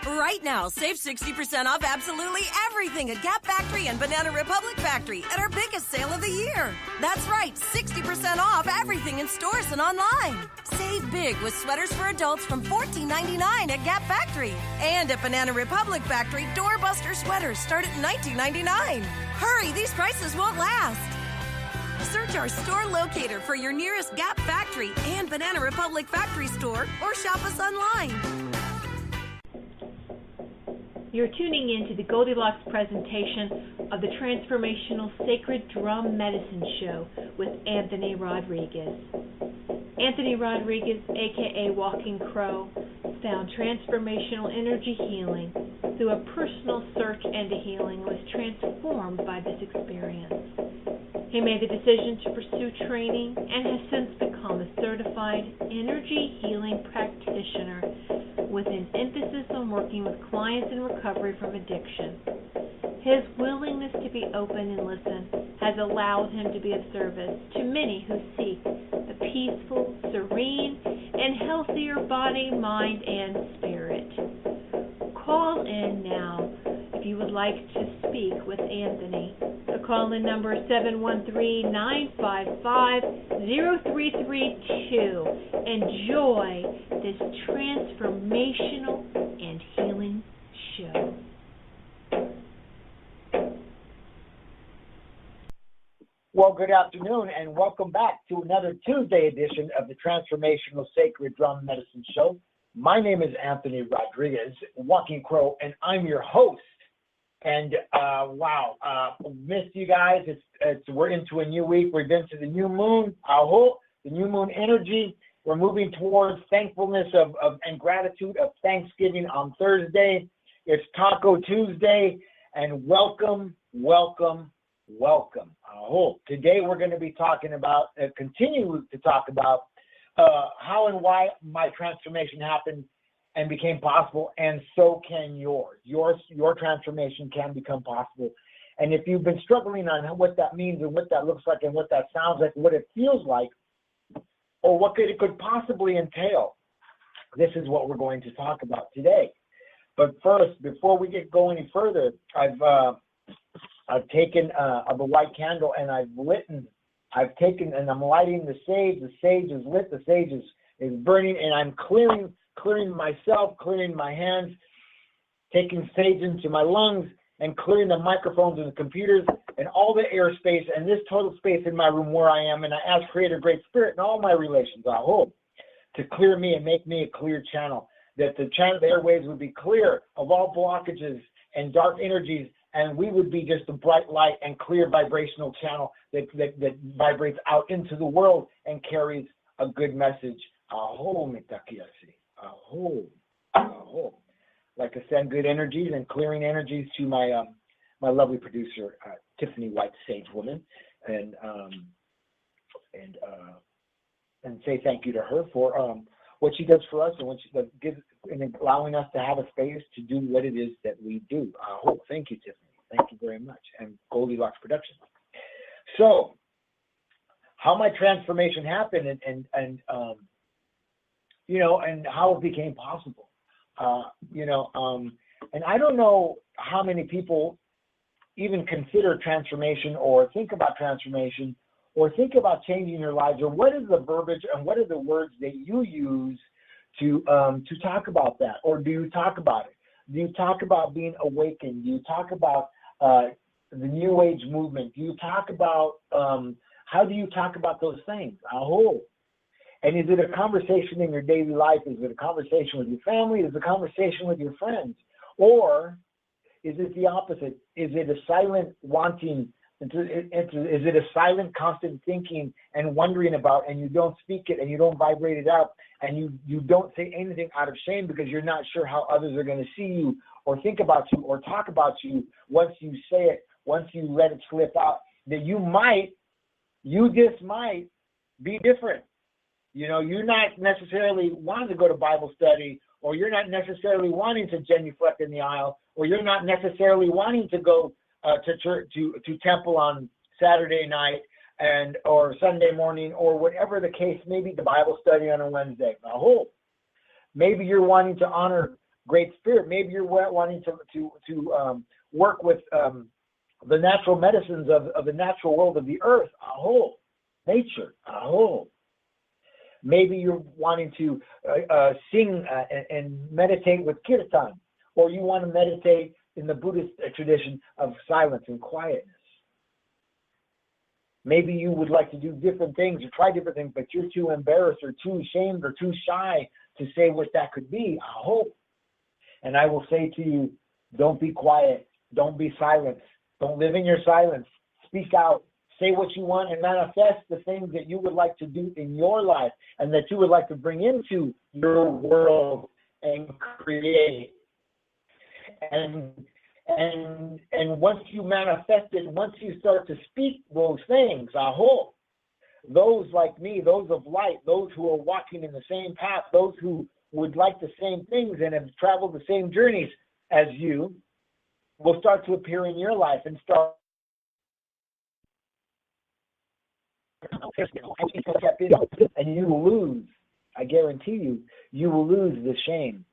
Right now, save 60% off absolutely everything at Gap Factory and Banana Republic Factory at our biggest sale of the year. That's right, 60% off everything in stores and online. Save big with sweaters for adults from $14.99 at Gap Factory. And at Banana Republic Factory, doorbuster sweaters start at $19.99. Hurry, these prices won't last. Search our store locator for your nearest Gap Factory and Banana Republic Factory store or shop us online. You're tuning in to the Goldilocks presentation of the Transformational Sacred Drum Medicine Show with Anthony Rodriguez. Anthony Rodriguez, a.k.a. Walking Crow, found transformational energy healing through a personal search into healing and was transformed by this experience. He made the decision to pursue training and has since become a certified energy healing practitioner with an emphasis on working with clients in recovery from addiction. His willingness to be open and listen has allowed him to be of service to many who seek a peaceful, serene, and healthier body, mind, and spirit. Call in now if you would like to speak with Anthony. The call-in number is 713-955-0332. Enjoy this transformational and healing show. Well, good afternoon, and welcome back to another Tuesday edition of the Transformational Sacred Drum Medicine Show. My name is Anthony Rodriguez, Walking Crow, and I'm your host. And missed you guys. We're into a new week. We've been to the new moon. The new moon energy. We're moving towards thankfulness and gratitude of Thanksgiving on Thursday. It's Taco Tuesday, and welcome. Today we're going to be talking about, continue to talk about how and why my transformation happened and became possible, and so can yours. Your transformation can become possible. And if you've been struggling on what that means and what that looks like and what that sounds like, what it feels like, or what it could possibly entail, this is what we're going to talk about today. But first, before we get going any further, I've taken a white candle and I'm lighting the sage. The sage is lit. The sage is burning, and I'm clearing myself, clearing my hands, taking sage into my lungs, and clearing the microphones and the computers and all the airspace and this total space in my room where I am. And I ask Creator Great Spirit and all my relations, I hope, to clear me and make me a clear channel, that the airwaves would be clear of all blockages and dark energies, and we would be just a bright light and clear vibrational channel that vibrates out into the world and carries a good message. Aho, mitakiasi. Aho. Like I send good energies and clearing energies to my my lovely producer, Tiffany White, Sage Woman, and say thank you to her for what she does for us and what she gives, and allowing us to have a space to do what it is that we do. Thank you, Tiffany. Thank you very much, and Goldilocks Productions. So, how my transformation happened, and how it became possible. And I don't know how many people even consider transformation or think about transformation or think about changing their lives, or what is the verbiage and what are the words that you use to talk about that, or do you talk about it? Do you talk about being awakened? Do you talk about the New Age movement? Do you talk about, how do you talk about those things? And is it a conversation in your daily life? Is it a conversation with your family? Is it a conversation with your friends? Or is it the opposite? Is it a silent wanting? Is it a silent constant thinking and wondering about, and you don't speak it and you don't vibrate it out, and you don't say anything out of shame because you're not sure how others are going to see you or think about you or talk about you once you say it, once you let it slip out, that you just might be different. You're not necessarily wanting to go to Bible study, or you're not necessarily wanting to genuflect in the aisle, or you're not necessarily wanting to go to church, to temple on Saturday night or Sunday morning, or whatever the case may be, the Bible study on a Wednesday. Maybe you're wanting to honor Great Spirit. Maybe you're wanting to work with the natural medicines of the natural world of the earth, aho, nature, aho. Maybe you're wanting to sing and meditate with kirtan, or you want to meditate in the Buddhist tradition of silence and quietness. Maybe you would like to do different things or try different things, but you're too embarrassed or too ashamed or too shy to say what that could be, aho. And I will say to you, don't be quiet, don't be silent, don't live in your silence, speak out. Say what you want and manifest the things that you would like to do in your life and that you would like to bring into your world and create. And once you manifest it, once you start to speak those things, aho, those like me, those of light, those who are walking in the same path, those who would like the same things and have traveled the same journeys as you, will start to appear in your life and start. And you will lose, I guarantee you, you will lose the shame.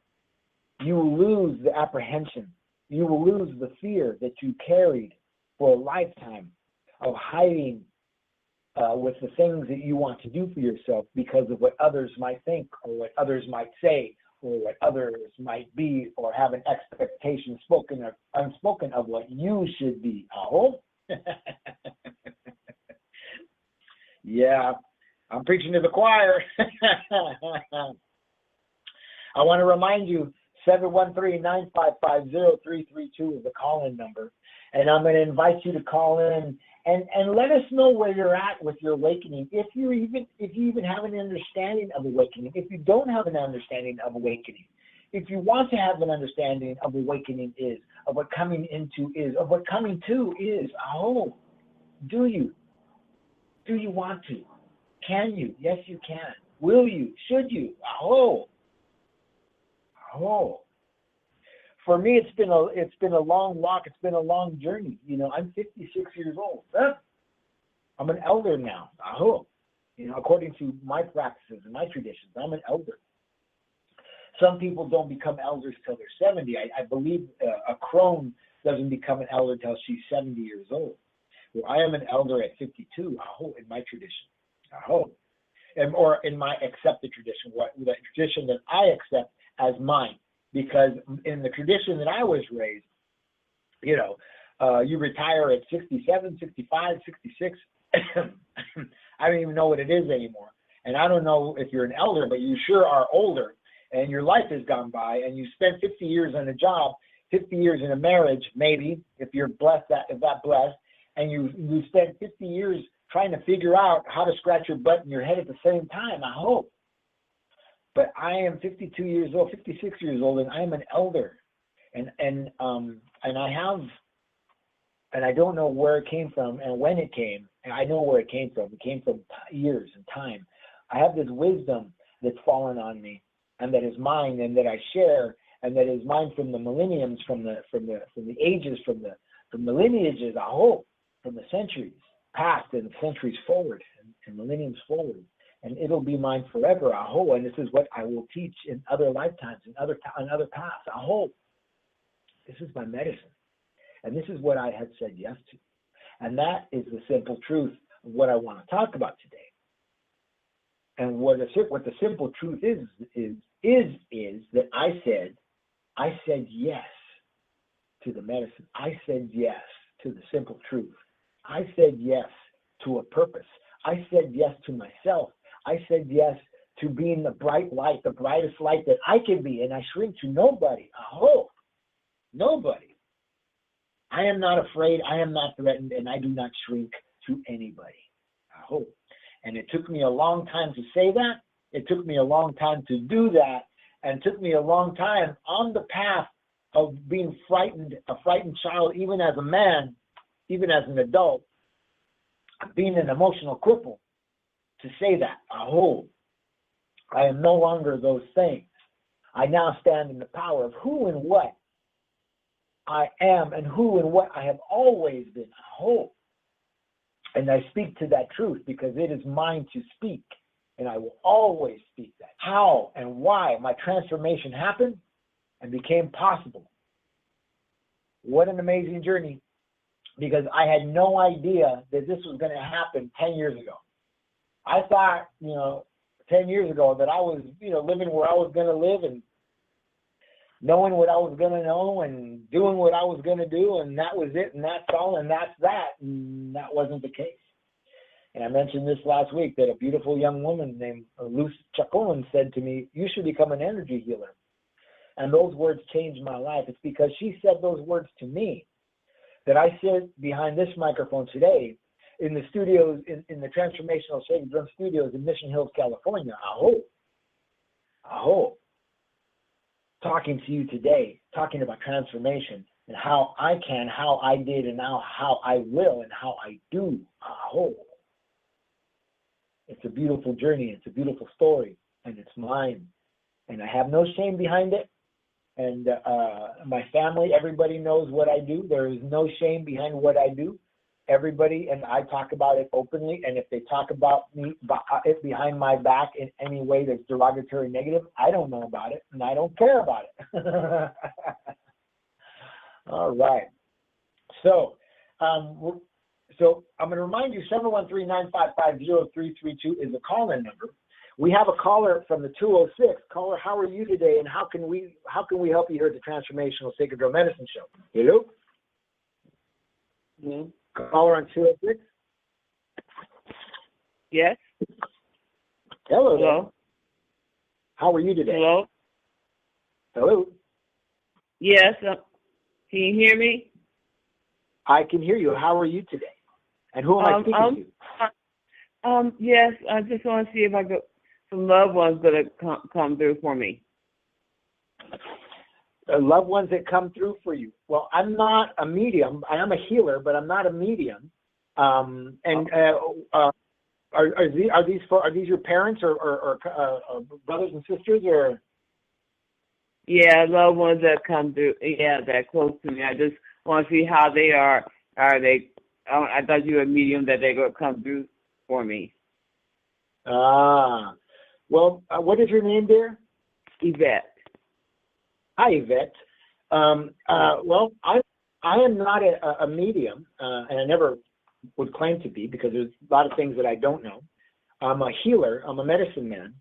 You will lose the apprehension. You will lose the fear that you carried for a lifetime of hiding with the things that you want to do for yourself because of what others might think or what others might say or what others might be or have an expectation spoken or unspoken of what you should be. Aho. Yeah, I'm preaching to the choir. I want to remind you, 713-955-0332 is the call-in number. And I'm going to invite you to call in and let us know where you're at with your awakening. If you even have an understanding of awakening, if you don't have an understanding of awakening, if you want to have an understanding of awakening is, of what coming into is, of what coming to is, oh, do you? Do you want to? Can you? Yes, you can. Will you? Should you? Oh. Oh. For me, it's been a long walk. It's been a long journey. You know, I'm 56 years old. I'm an elder now. Oh. You know, according to my practices and my traditions, I'm an elder. Some people don't become elders till they're 70. I believe a crone doesn't become an elder till she's 70 years old. Well, I am an elder at 52, aho, in my tradition, aho, or in my accepted tradition, the tradition that I accept as mine, because in the tradition that I was raised, you know, you retire at 67, 65, 66. I don't even know what it is anymore, and I don't know if you're an elder, but you sure are older, and your life has gone by, and you spent 50 years on a job, 50 years in a marriage, maybe, if you're blessed, if that blessed. And you spent 50 years trying to figure out how to scratch your butt and your head at the same time, I hope. But I am 52 years old, 56 years old, and I am an elder. And I have, and I don't know where it came from and when it came. And I know where it came from. It came from years and time. I have this wisdom that's fallen on me, and that is mine, and that I share, and that is mine from the millenniums, from the ages, from the lineages, I hope. From the centuries past and centuries forward and millenniums forward. And it'll be mine forever, I hope. And this is what I will teach in other lifetimes, on other paths, I hope. This is my medicine. And this is what I had said yes to. And that is the simple truth of what I want to talk about today. And what the simple truth is that I said yes to the medicine. I said yes to the simple truth. I said yes to a purpose. I said yes to myself. I said yes to being the bright light, the brightest light that I can be, and I shrink to nobody. Aho, nobody. I am not afraid. I am not threatened, and I do not shrink to anybody. Aho. And it took me a long time to say that. It took me a long time to do that, and it took me a long time on the path of being frightened, a frightened child, even as a man, even as an adult, being an emotional cripple, to say that, aho, I am no longer those things. I now stand in the power of who and what I am and who and what I have always been, aho. And I speak to that truth because it is mine to speak, and I will always speak that. How and why my transformation happened and became possible. What an amazing journey, because I had no idea that this was going to happen 10 years ago. I thought, 10 years ago that I was, living where I was going to live and knowing what I was going to know and doing what I was going to do, and that was it, and that's all, and that's that. And that wasn't the case. And I mentioned this last week that a beautiful young woman named Luce Chakra said to me, "You should become an energy healer." And those words changed my life. It's because she said those words to me that I sit behind this microphone today in the studios, in the Transformational Sacred Drum Studios in Mission Hills, California. I hope, talking to you today, talking about transformation and how I can, how I did, and now how I will, and how I do. I hope. It's a beautiful journey. It's a beautiful story, and it's mine. And I have no shame behind it. And my family, everybody knows what I do. There is no shame behind what I do. Everybody, and I talk about it openly. And if they talk about it behind my back in any way that's derogatory, negative, I don't know about it, and I don't care about it. All right. So, I'm going to remind you, 713-955-0332 is the call-in number. We have a caller from the 206. Caller, how are you today, and how can we help you here at the Transformational Sacred Drum Medicine Show? Hello? Mm-hmm. Caller on 206? Yes. Hello. Hello. How are you today? Hello. Hello. Yes. Can you hear me? I can hear you. How are you today? And who am I speaking to? Yes. I just want to see if I could. Some loved ones that come through for me. Loved ones that come through for you. Well, I'm not a medium. I am a healer, but I'm not a medium. Are these your parents or brothers and sisters or? Yeah, loved ones that come through. Yeah, that close to me. I just want to see how they are. Are they? I thought you were a medium that they're going to come through for me. Well, what is your name, dear? Yvette. Hi, Yvette. Well, I am not a medium, and I never would claim to be because there's a lot of things that I don't know. I'm a healer. I'm a medicine man,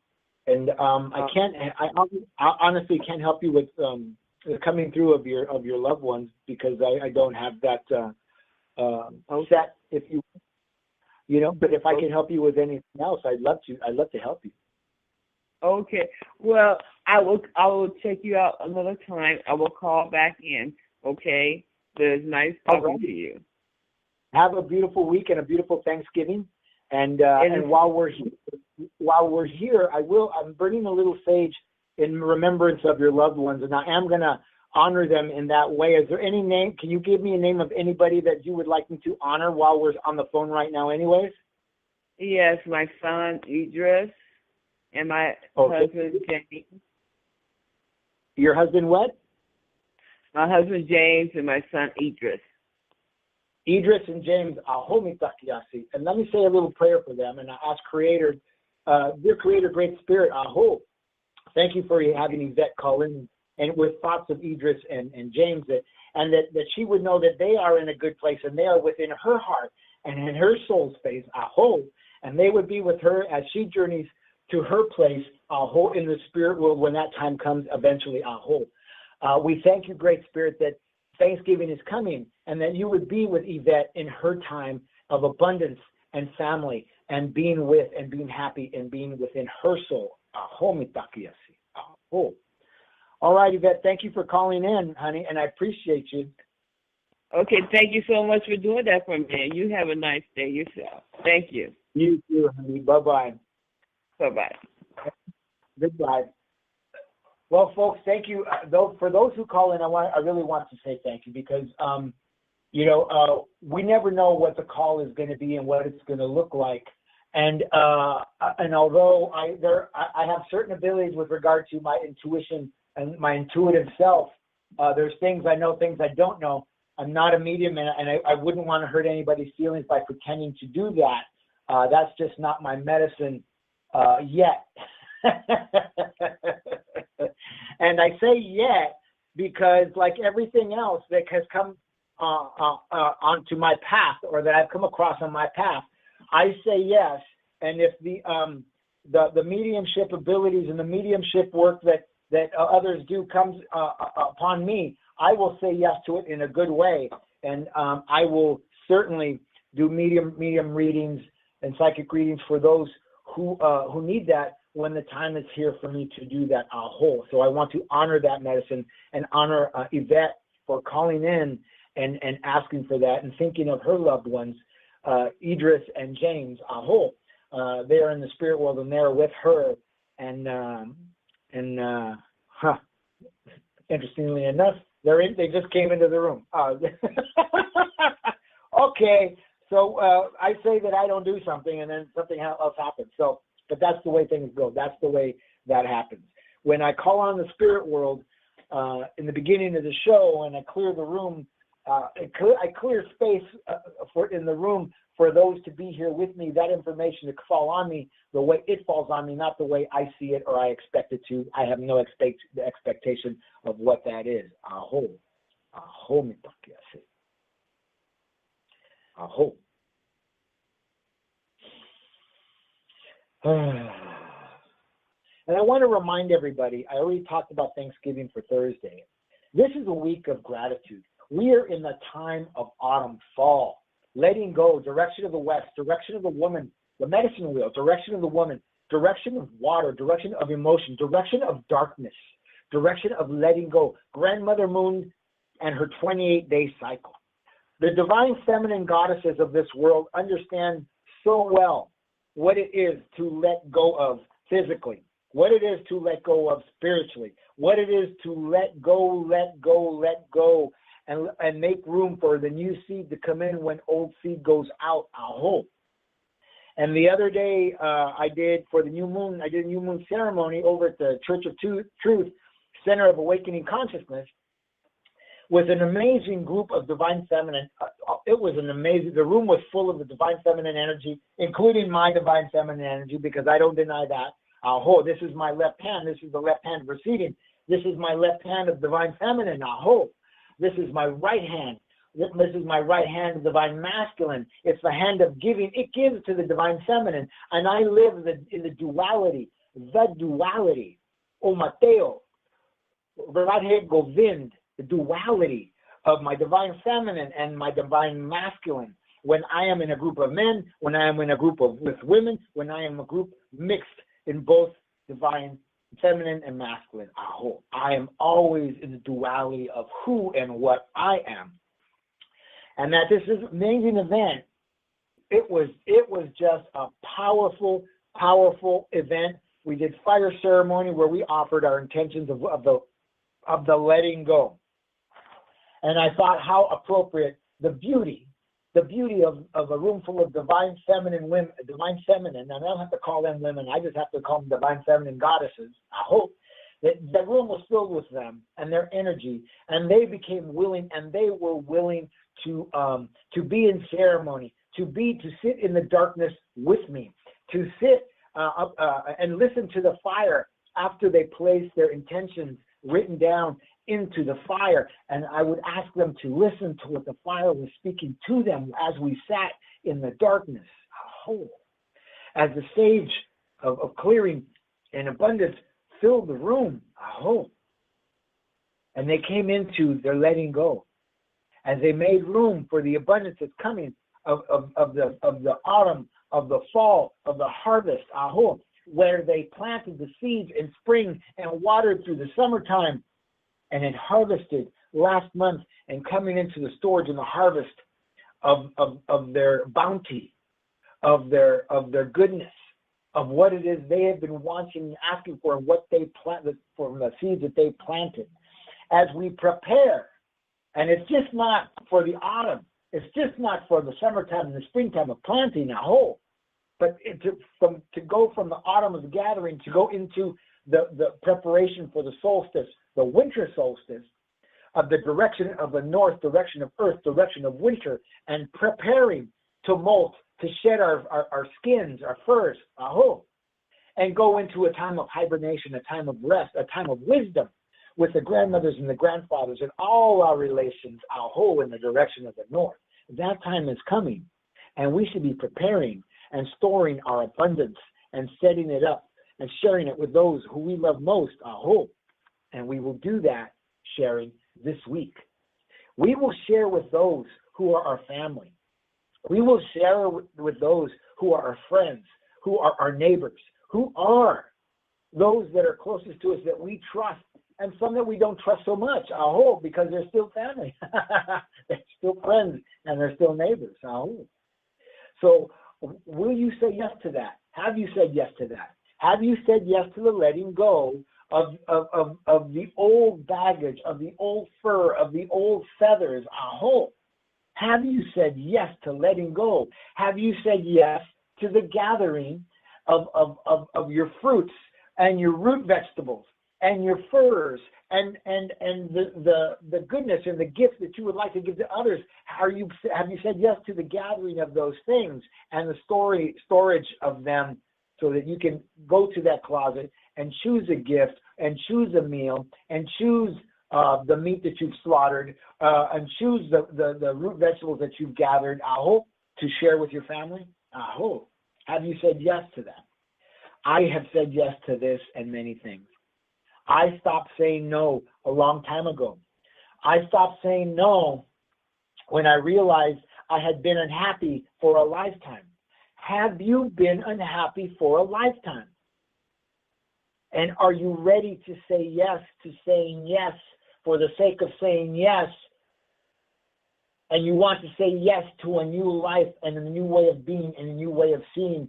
and I honestly can't help you with the coming through of your loved ones because I don't have that set, if you. But if I can help you with anything else, I'd love to help you. Okay. Well, I will check you out another time. I will call back in. Okay. But it's nice talking to you. Have a beautiful week and a beautiful Thanksgiving. And while we're here, I'm burning a little sage in remembrance of your loved ones, and I am gonna honor them in that way. Is there any name? Can you give me a name of anybody that you would like me to honor while we're on the phone right now anyways? Yes, my son, Idris, and my husband, James. Your husband what? My husband, James, and my son, Idris. Idris and James, Ahomi Takiasi. And let me say a little prayer for them, and I ask Creator, dear Creator, Great Spirit, Aho. Thank you for having Yvette call in and with thoughts of Idris and James, that she would know that they are in a good place and they are within her heart and in her soul space, Aho, and they would be with her as she journeys to her place, Aho, in the spirit world when that time comes eventually, Aho. We thank you, Great Spirit, that Thanksgiving is coming and that you would be with Yvette in her time of abundance and family and being with and being happy and being within her soul. Aho mitakiyasi. Aho. All right, Yvette, thank you for calling in, honey, and I appreciate you. Okay, thank you so much for doing that for me. You have a nice day yourself. Thank you. You too, honey. Bye-bye. Bye-bye. Goodbye. Well, folks, thank you. For those who call in, I really want to say thank you because, we never know what the call is going to be and what it's going to look like. And although I have certain abilities with regard to my intuition and my intuitive self, there's things I know, things I don't know. I'm not a medium, and I wouldn't want to hurt anybody's feelings by pretending to do that. That's just not my medicine yet. And I say yet because like everything else that has come onto my path or that I've come across on my path, I say yes. And if the mediumship abilities and the mediumship work that others do comes upon me, I will say yes to it in a good way. And I will certainly do medium readings and psychic readings for those who need that when the time is here for me to do that whole. So I want to honor that medicine and honor Yvette for calling in and asking for that and thinking of her loved ones, Idris and James whole. They are in the spirit world and they're with her. And interestingly enough, they just came into the room. Okay, so I say that I don't do something and then something else happens. So, but that's the way things go. That's the way that happens. When I call on the spirit world in the beginning of the show and I clear the room, I clear space in the room for those to be here with me, that information to fall on me the way it falls on me, not the way I see it or I expect it to. I have no expectation of what that is. Aho me pakiase. Aho. And I want to remind everybody, I already talked about Thanksgiving for Thursday. This is a week of gratitude. We are in the time of autumn, fall, letting go, direction of the west, direction of the woman, the medicine wheel, direction of the woman, direction of water, direction of emotion, direction of darkness, direction of letting go. Grandmother Moon and her 28-day cycle. The divine feminine goddesses of this world understand so well what it is to let go of physically, what it is to let go of spiritually, what it is to let go, and make room for the new seed to come in when old seed goes out. Aho. And the other day, I did a new moon ceremony over at the Church of Truth, Center of Awakening Consciousness, with an amazing group of divine feminine. It was the room was full of the divine feminine energy, including my divine feminine energy, because I don't deny that. Aho, this is my left hand. This is the left hand receiving. This is my left hand of divine feminine. Aho. This is my right hand. This is my right hand of divine masculine. It's the hand of giving. It gives to the divine feminine. And I live in the duality. O Mateo. Radhe Govind. The duality of my divine feminine and my divine masculine. When I am in a group of men, when I am in a group with women, when I am a group mixed in both divine feminine and masculine. Aho. I am always in the duality of who and what I am. And that this is an amazing event. It was just a powerful event. We did fire ceremony where we offered our intentions of the letting go. And I thought how appropriate the beauty of a room full of divine feminine women, divine feminine, and I don't have to call them women, I just have to call them divine feminine goddesses. I hope that the room was filled with them and their energy, and they became willing, and they were willing to be in ceremony, to sit in the darkness with me, to sit and listen to the fire after they placed their intentions written down into the fire. And I would ask them to listen to what the fire was speaking to them as we sat in the darkness. Oh, as the stage of clearing and abundance filled the room. Oh, and they came into their letting go as they made room for the abundance that's coming of the autumn, of the fall, of the harvest. Aho, where they planted the seeds in spring and watered through the summertime, and had harvested last month, and coming into the storage and the harvest of their bounty, of their goodness, of what it is they have been wanting and asking for, and what they planted from the seeds that they planted. As we prepare, and it's just not for the autumn, it's just not for the summertime and the springtime of planting a whole, but to go from the autumn of the gathering to go into the preparation for the solstice, the winter solstice, of the direction of the north, direction of earth, direction of winter, and preparing to molt, to shed our skins, our furs, and go into a time of hibernation, a time of rest, a time of wisdom, with the grandmothers and the grandfathers and all our relations, aho, in the direction of the north. That time is coming, and we should be preparing and storing our abundance and setting it up and sharing it with those who we love most, aho. And we will do that sharing this week. We will share with those who are our family. We will share with those who are our friends, who are our neighbors, who are those that are closest to us that we trust, and some that we don't trust so much, I hope, because they're still family. They're still friends, and they're still neighbors, I hope. So will you say yes to that? Have you said yes to that? Have you said yes to the letting go of the old baggage, of the old fur, of the old feathers, I hope? Have you said yes to letting go? Have you said yes to the gathering of your fruits and your root vegetables and your furs and the goodness and the gifts that you would like to give to others? Have you said yes to the gathering of those things and the storage of them, so that you can go to that closet and choose a gift and choose a meal and choose the meat that you've slaughtered and choose the root vegetables that you've gathered, I hope, to share with your family? I hope. Have you said yes to that? I have said yes to this and many things. I stopped saying no a long time ago. I stopped saying no when I realized I had been unhappy for a lifetime. Have you been unhappy for a lifetime? And are you ready to say yes to saying yes for the sake of saying yes? And you want to say yes to a new life and a new way of being and a new way of seeing.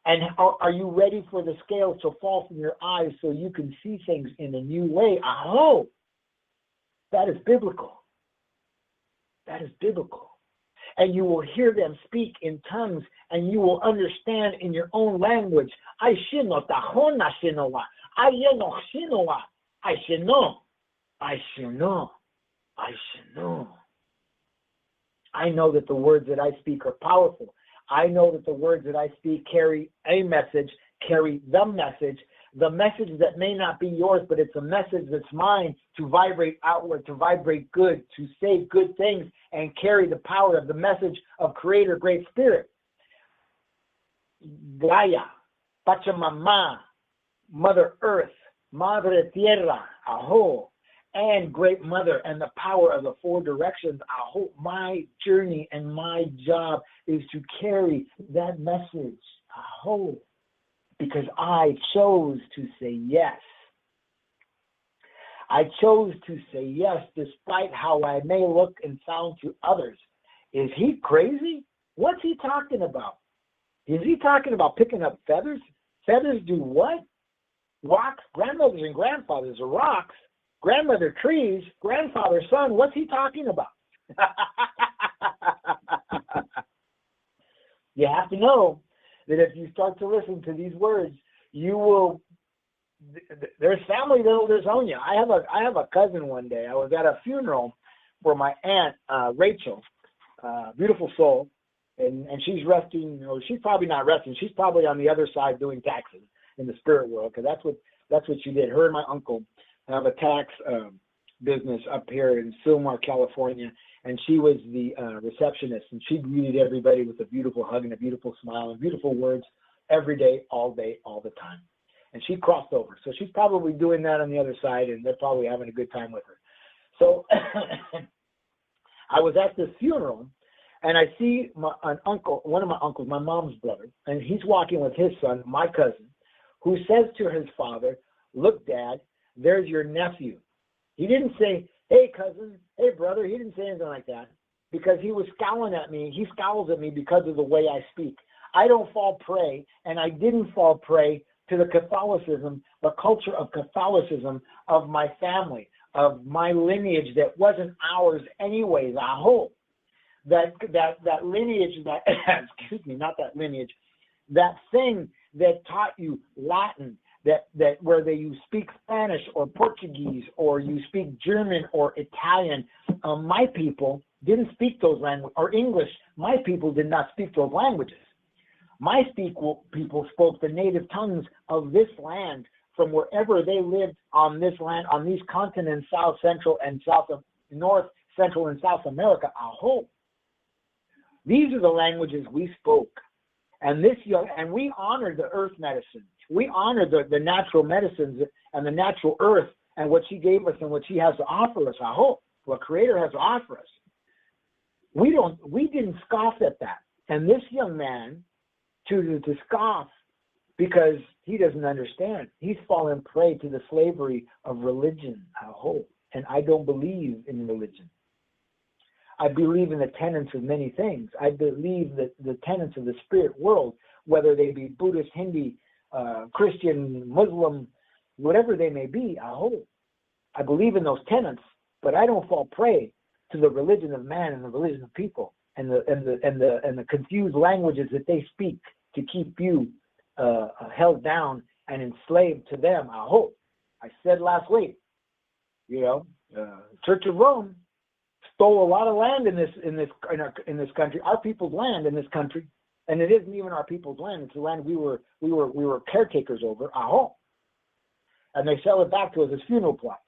And are you ready for the scales to fall from your eyes so you can see things in a new way? I hope. That is biblical. That is biblical. And you will hear them speak in tongues, and you will understand in your own language. I shino tahona shinowa. I yeno shinowa. I shino. I shino. I shino. I know that the words that I speak are powerful. I know that the words that I speak carry a message, carry the message that may not be yours, but it's a message that's mine to vibrate outward, to vibrate good, to say good things, and carry the power of the message of Creator, Great Spirit. Gaia, Pachamama, Mother Earth, Madre Tierra, Aho, and Great Mother, and the power of the four directions. I hope my journey and my job is to carry that message. I hope, because I chose to say yes. I chose to say yes despite how I may look and sound to others. Is he crazy? What's he talking about? Is he talking about picking up feathers? Feathers do what? Rocks? Grandmothers and grandfathers are rocks. Grandmother trees, grandfather sun. What's he talking about? You have to know that if you start to listen to these words, you will. There's family that'll disown you. I have a cousin one day. I was at a funeral for my aunt Rachel, beautiful soul, and she's resting. Or she's probably not resting. She's probably on the other side doing taxes in the spirit world, because that's what she did. Her and my uncle have a tax business up here in Sylmar, California, and she was the receptionist, and she greeted everybody with a beautiful hug and a beautiful smile and beautiful words every day, all the time. And she crossed over, so she's probably doing that on the other side, and they're probably having a good time with her. So I was at this funeral, and I see one of my uncles, my mom's brother, and he's walking with his son, my cousin, who says to his father, "Look, Dad, there's your nephew." He didn't say, "Hey, cousin, hey, brother." He didn't say anything like that, because he was scowling at me. He scowls at me because of the way I speak. I don't fall prey, and I didn't fall prey to the Catholicism, the culture of Catholicism of my family, of my lineage that wasn't ours anyways. I hope that lineage, that excuse me, not that lineage, that thing that taught you Latin, that where you speak Spanish or Portuguese or you speak German or Italian. My people didn't speak those languages, or English. My people did not speak those languages. My people spoke the native tongues of this land from wherever they lived on this land, on these continents, South Central and North Central and South America. Aho. These are the languages we spoke. And we honor the earth medicine. We honor the natural medicines and the natural earth and what she gave us and what she has to offer us. Aho. What Creator has to offer us. We didn't scoff at that. And this young man chooses to scoff because he doesn't understand. He's fallen prey to the slavery of religion. Aho. And I don't believe in religion. I believe in the tenets of many things. I believe that the tenets of the spirit world, whether they be Buddhist, Hindi, Christian, Muslim, whatever they may be, I believe in those tenets, but I don't fall prey to the religion of man and the religion of people and the confused languages that they speak to keep you held down and enslaved to them. I said last week, Church of Rome stole a lot of land in this country, our people's land in this country, and it isn't even our people's land. It's the land we were caretakers over. And they sell it back to us as funeral plots.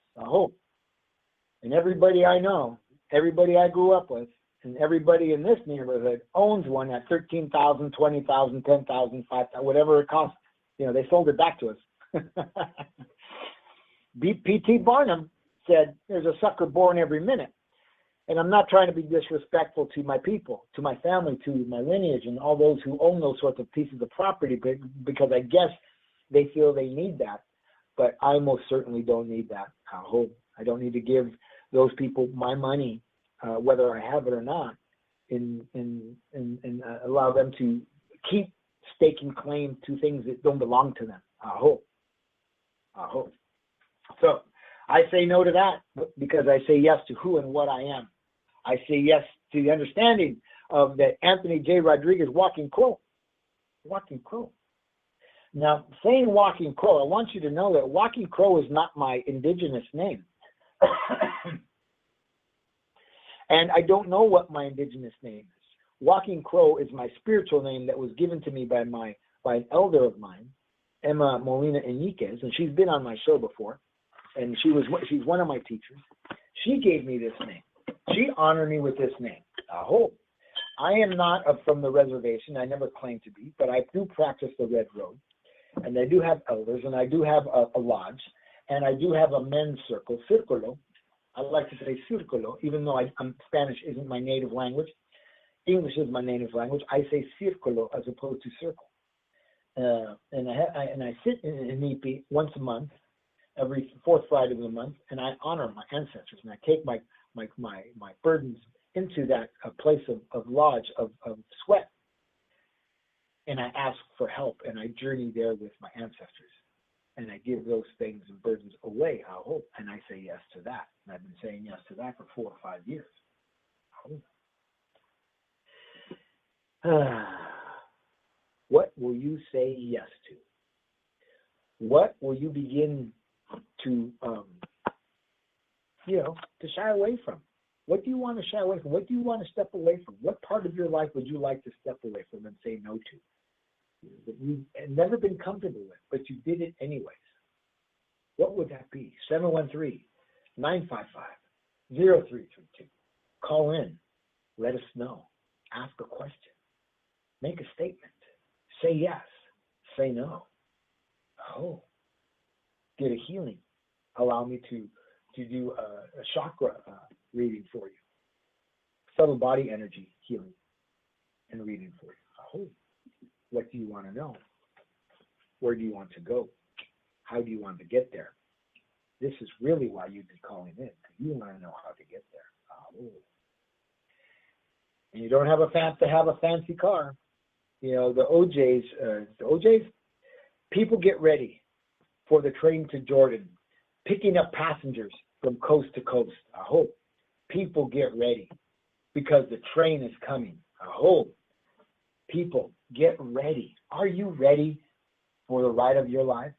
And everybody I know, everybody I grew up with, and everybody in this neighborhood owns one at $13,000, $20,000, $10,000, $5,000, whatever it costs. They sold it back to us. P.T. Barnum said, "There's a sucker born every minute." And I'm not trying to be disrespectful to my people, to my family, to my lineage, and all those who own those sorts of pieces of property, because I guess they feel they need that. But I most certainly don't need that. I don't need to give those people my money, whether I have it or not, and allow them to keep staking claim to things that don't belong to them. So I say no to that because I say yes to who and what I am. I say yes to the understanding of that Anthony J. Rodriguez, Walking Crow. Walking Crow. Now, saying Walking Crow, I want you to know that Walking Crow is not my indigenous name. And I don't know what my indigenous name is. Walking Crow is my spiritual name that was given to me by an elder of mine, Emma Molina Enriquez, and she's been on my show before. And she's one of my teachers. She gave me this name. She honored me with this name. I am not from the reservation. I never claimed to be, but I do practice the Red Road. And I do have elders, and I do have a lodge, and I do have a men's circle, Círculo. I like to say Círculo, even though Spanish isn't my native language. English is my native language. I say Círculo as opposed to circle. And I sit in Nipi once a month, every fourth Friday of the month, and I honor my ancestors, and I take my burdens into that place of lodge of sweat, and I ask for help, and I journey there with my ancestors, and I give those things and burdens away. And I say yes to that, and I've been saying yes to that for 4 or 5 years. What will you say yes to? What will you begin to shy away from? What do you want to shy away from? What do you want to step away from? What part of your life would you like to step away from and say no to? That you've never been comfortable with, but you did it anyways. What would that be? 713-955-0332. Call in. Let us know. Ask a question. Make a statement. Say yes. Say no. Get a healing. Allow me to do a chakra reading for you. Subtle body energy healing and reading for you. What do you want to know? Where do you want to go? How do you want to get there? This is really why you've been calling in. You want to know how to get there. And you don't have to have a fancy car. The OJs, people get ready for the train to Jordan, picking up passengers from coast to coast. People get ready because the train is coming. People get ready. Are you ready for the ride of your life?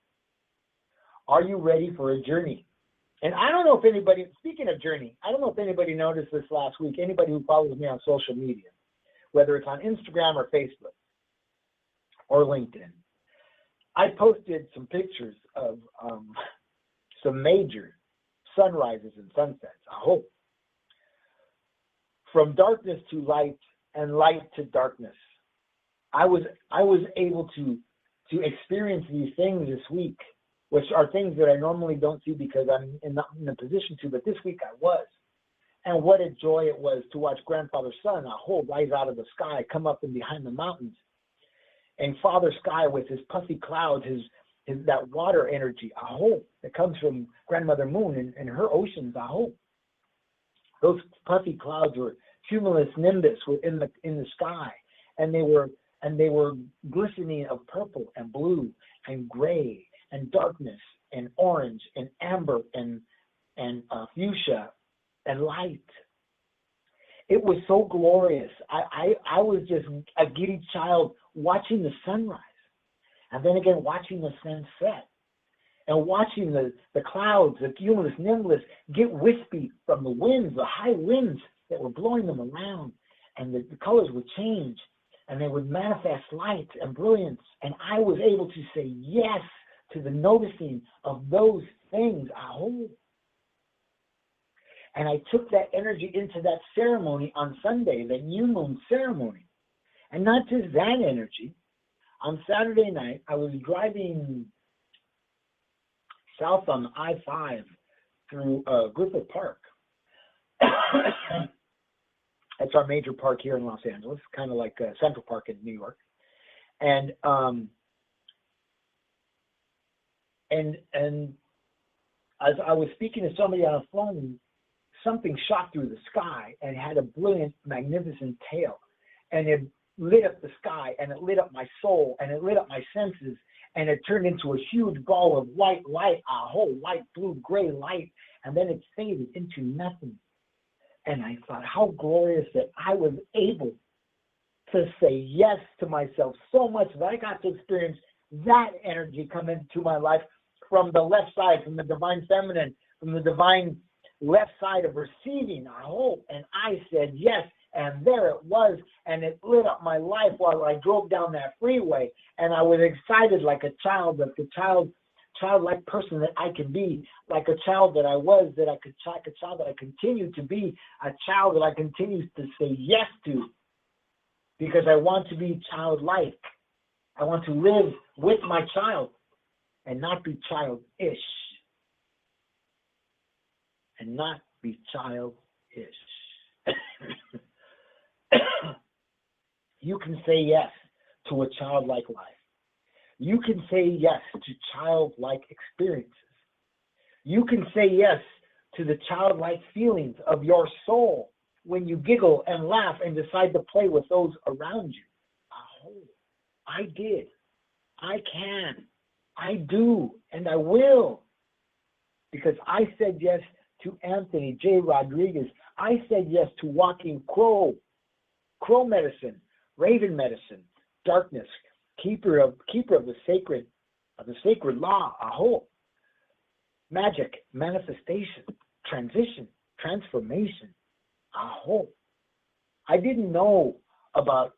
Are you ready for a journey? And I don't know if anybody, speaking of journey, I don't know if anybody noticed this last week, anybody who follows me on social media, whether it's on Instagram or Facebook or LinkedIn. I posted some pictures of some major sunrises and sunsets. I hope. From darkness to light and light to darkness. I was able to experience these things this week, which are things that I normally don't see because I'm not in a position to, but this week I was. And what a joy it was to watch Grandfather Sun, a whole rise out of the sky, come up and behind the mountains. And Father Sky with his puffy clouds, his that water energy, a whole that comes from Grandmother Moon and her oceans, a whole. Those puffy clouds were cumulus nimbus were in the sky, and they were glistening of purple and blue and gray and darkness and orange and amber and fuchsia and light. It was so glorious. I was just a giddy child watching the sunrise, and then again watching the sunset, and watching the clouds, the cumulus nimbus, get wispy from the winds, the high winds that were blowing them around, and the colors would change, and they would manifest light and brilliance. And I was able to say yes to the noticing of those things. And I took that energy into that ceremony on Sunday, the new moon ceremony. And not just that energy. On Saturday night, I was driving south on I-5 through Griffith Park. That's our major park here in Los Angeles, kind of like Central Park in New York. And as I was speaking to somebody on a phone, something shot through the sky and had a brilliant, magnificent tail. And it lit up the sky, and it lit up my soul, and it lit up my senses, and it turned into a huge ball of white light, a whole white, blue, gray light, and then it faded into nothing. And I thought, how glorious that I was able to say yes to myself so much that I got to experience that energy come into my life from the left side, from the divine feminine, from the divine left side of receiving a hope. And I said yes, and there it was, and it lit up my life while I drove down that freeway. And I was excited like a child, like the childlike person that I can be, like a child that I was, that I could, like a child that I continue to be, a child that I continue to say yes to, because I want to be childlike. I want to live with my child and not be childish. And not be childish. You can say yes to a childlike life. You can say yes to childlike experiences. You can say yes to the childlike feelings of your soul when you giggle and laugh and decide to play with those around you. Oh, I did. I can. I do. And I will. Because I said yes to Anthony J. Rodriguez. I said yes to walking crow medicine, raven medicine, darkness, keeper of the sacred law, aho, magic, manifestation, transition, transformation, aho. I didn't know about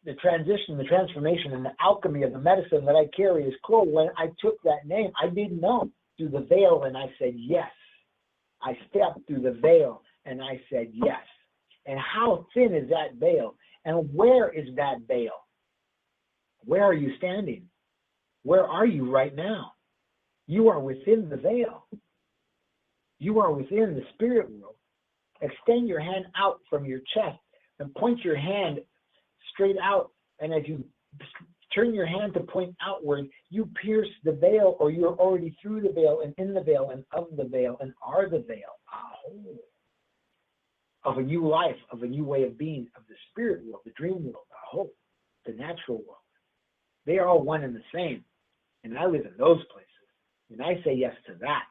the transition, the transformation, and the alchemy of the medicine that I carry as crow when I took that name. I didn't know. Through the veil, and I said yes. I stepped through the veil and I said yes. And how thin is that veil? And where is that veil? Where are you standing? Where are you right now? You are within the veil. You are within the spirit world. Extend your hand out from your chest and point your hand straight out. And as you turn your hand to point outward, you pierce the veil, or you're already through the veil and in the veil and of the veil and are the veil. Of a new life, of a new way of being, of the spirit world, the dream world, the hope, the natural world. They are all one and the same. And I live in those places. And I say yes to that.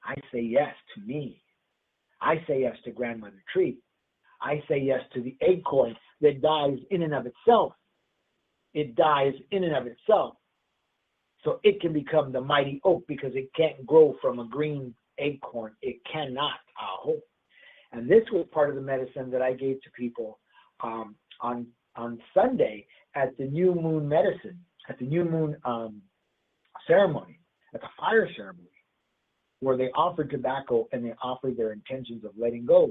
I say yes to me. I say yes to Grandmother Tree. I say yes to the acorn that dies in and of itself. It dies in and of itself. So it can become the mighty oak because it can't grow from a green acorn. It cannot. Aho. And this was part of the medicine that I gave to people on Sunday at the New Moon Medicine. at the new moon ceremony, at the fire ceremony, where they offered tobacco and they offered their intentions of letting go,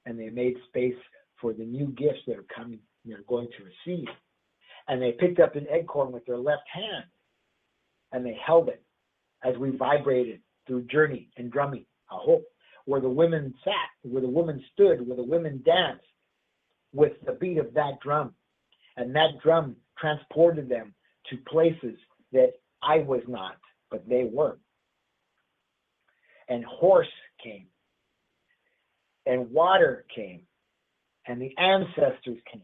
and they made space for the new gifts that are coming, they're going to receive. And they picked up an acorn with their left hand, and they held it as we vibrated through journey and drumming, I hope, where the women sat, where the women stood, where the women danced with the beat of that drum. And that drum transported them to places that I was not, but they were. And horse came, and water came, and the ancestors came.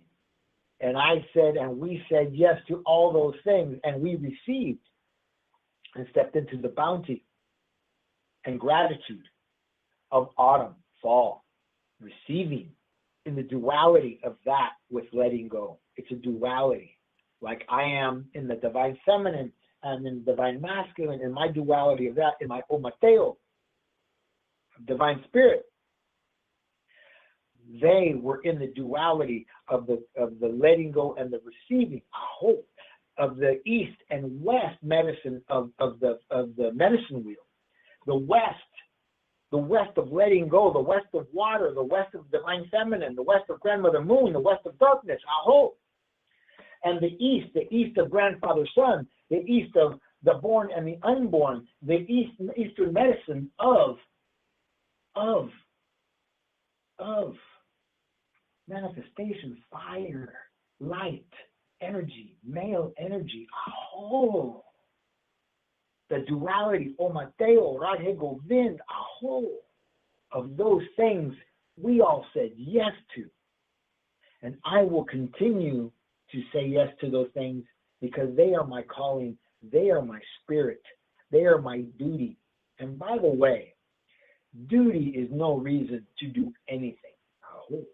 And I said, and we said yes to all those things, and we received and stepped into the bounty and gratitude of autumn, fall, receiving in the duality of that with letting go. It's a duality. Like I am in the divine feminine and in the divine masculine, in my duality of that, in my omateo, divine spirit. They were in the duality of the letting go and the receiving, I hope, of the east and west medicine of the medicine wheel. The west of letting go, the west of water, the west of divine feminine, the west of grandmother moon, the west of darkness, I hope. And the east of grandfather sun, the east of the born and the unborn, the eastern medicine of manifestation, fire, light, energy, male energy, aho. The duality, omateo, radhe govind, aho, of those things we all said yes to. And I will continue to say yes to those things because they are my calling, they are my spirit, they are my duty. And by the way, duty is no reason to do anything. Aho.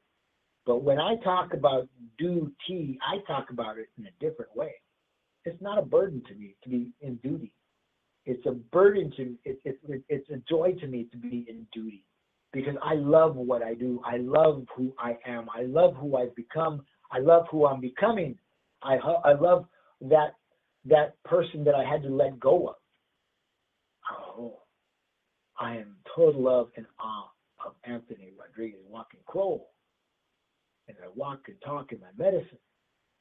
But when I talk about duty, I talk about it in a different way. It's not a burden to me to be in duty. It's a burden to it's a joy to me to be in duty because I love what I do. I love who I am. I love who I've become. I love who I'm becoming. I love that person that I had to let go of. Oh, I am total love and awe of Anthony Rodriguez walking crow. And I walk and talk in my medicine,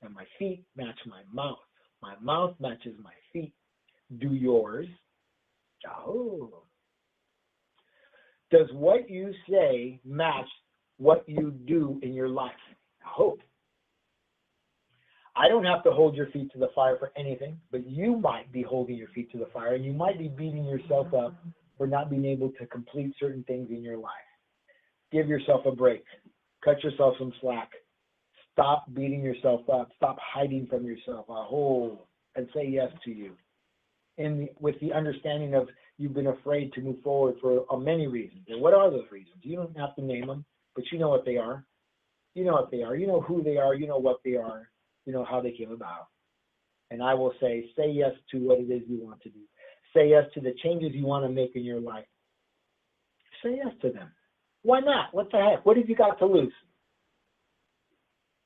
and my feet match my mouth. My mouth matches my feet. Do yours. Oh. Does what you say match what you do in your life? Oh. I don't have to hold your feet to the fire for anything, but you might be holding your feet to the fire, and you might be beating yourself up for not being able to complete certain things in your life. Give yourself a break. Cut yourself some slack. Stop beating yourself up. Stop hiding from yourself. And say yes to you. With the understanding of you've been afraid to move forward for many reasons. And what are those reasons? You don't have to name them, but you know what they are. You know what they are. You know who they are. You know what they are. You know how they came about. And I will say yes to what it is you want to do. Say yes to the changes you want to make in your life. Say yes to them. Why not? What the heck? What have you got to lose?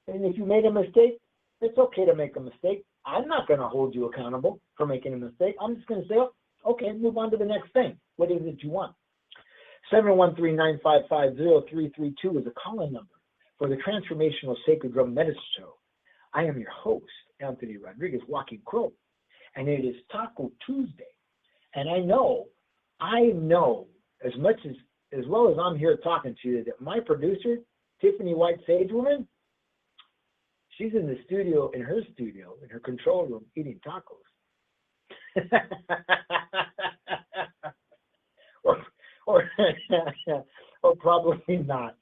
And if you made a mistake, it's okay to make a mistake. I'm not going to hold you accountable for making a mistake. I'm just going to say, okay, move on to the next thing. What is it you want? 713-955-0332 is a call-in number for the Transformational Sacred Drum Medicine Show. I am your host, Anthony Rodriguez, Walking Crow, and it is Taco Tuesday. And I know, as well as I'm here talking to you, that my producer, Tiffany White Sagewoman, she's in the studio, in her control room, eating tacos. or probably not.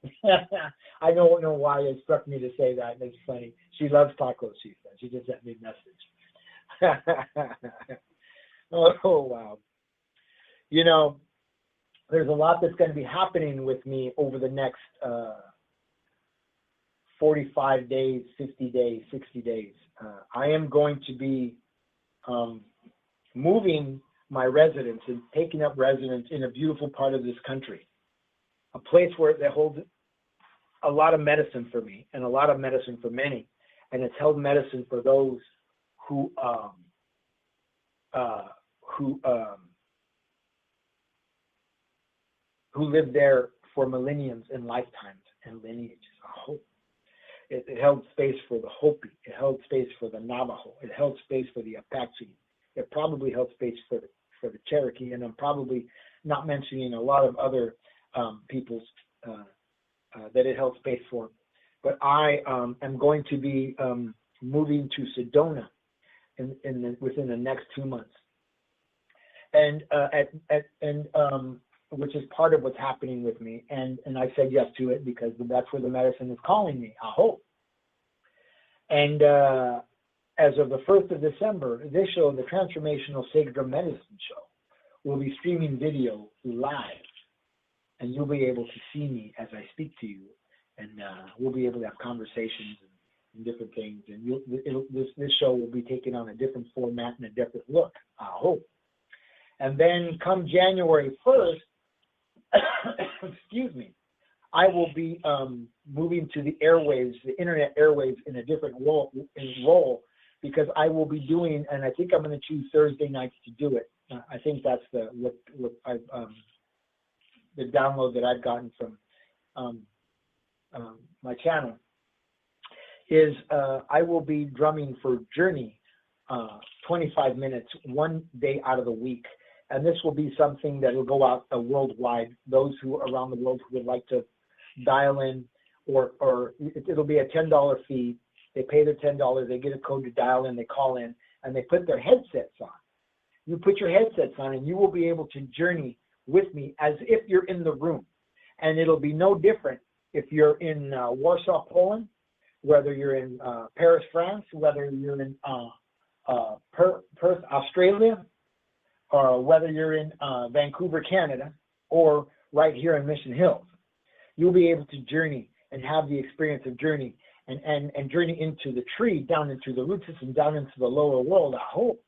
I don't know why it struck me to say that. It's funny. She loves tacos, she said. She just sent me a message. Oh, wow. You know, there's a lot that's going to be happening with me over the next 45 days, 50 days, 60 days. I am going to be moving my residence and taking up residence in a beautiful part of this country, a place where that holds a lot of medicine for me and a lot of medicine for many. And it's held medicine for those who who lived there for millenniums and lifetimes and lineages. I hope. It held space for the Hopi. It held space for the Navajo. It held space for the Apache. It probably held space for the Cherokee. And I'm probably not mentioning a lot of other peoples that it held space for. But I am going to be moving to Sedona within the next 2 months, and which is part of what's happening with me. And I said yes to it because that's where the medicine is calling me, I hope. And as of the 1st of December, this show, the Transformational Sacred Drum Medicine Show, will be streaming video live. And you'll be able to see me as I speak to you. And we'll be able to have conversations and different things. And this show will be taking on a different format and a different look, I hope. And then come January 1st, excuse me, I will be moving to the airwaves, the internet airwaves, in a different role, because I will be doing, and I think I'm going to choose Thursday nights to do it. I think that's the download that I've gotten from my channel. Is I will be drumming for Journey 25 minutes, one day out of the week. And this will be something that will go out worldwide. Those who around the world who would like to dial in, or it'll be a $10 fee. They pay their $10. They get a code to dial in. They call in, and they put their headsets on. You put your headsets on, and you will be able to journey with me as if you're in the room. And it'll be no different if you're in Warsaw, Poland, whether you're in Paris, France, whether you're in Perth, Australia, or whether you're in Vancouver, Canada, or right here in Mission Hills. You'll be able to journey and have the experience of journey and journey into the tree, down into the root system, down into the lower world, I hope,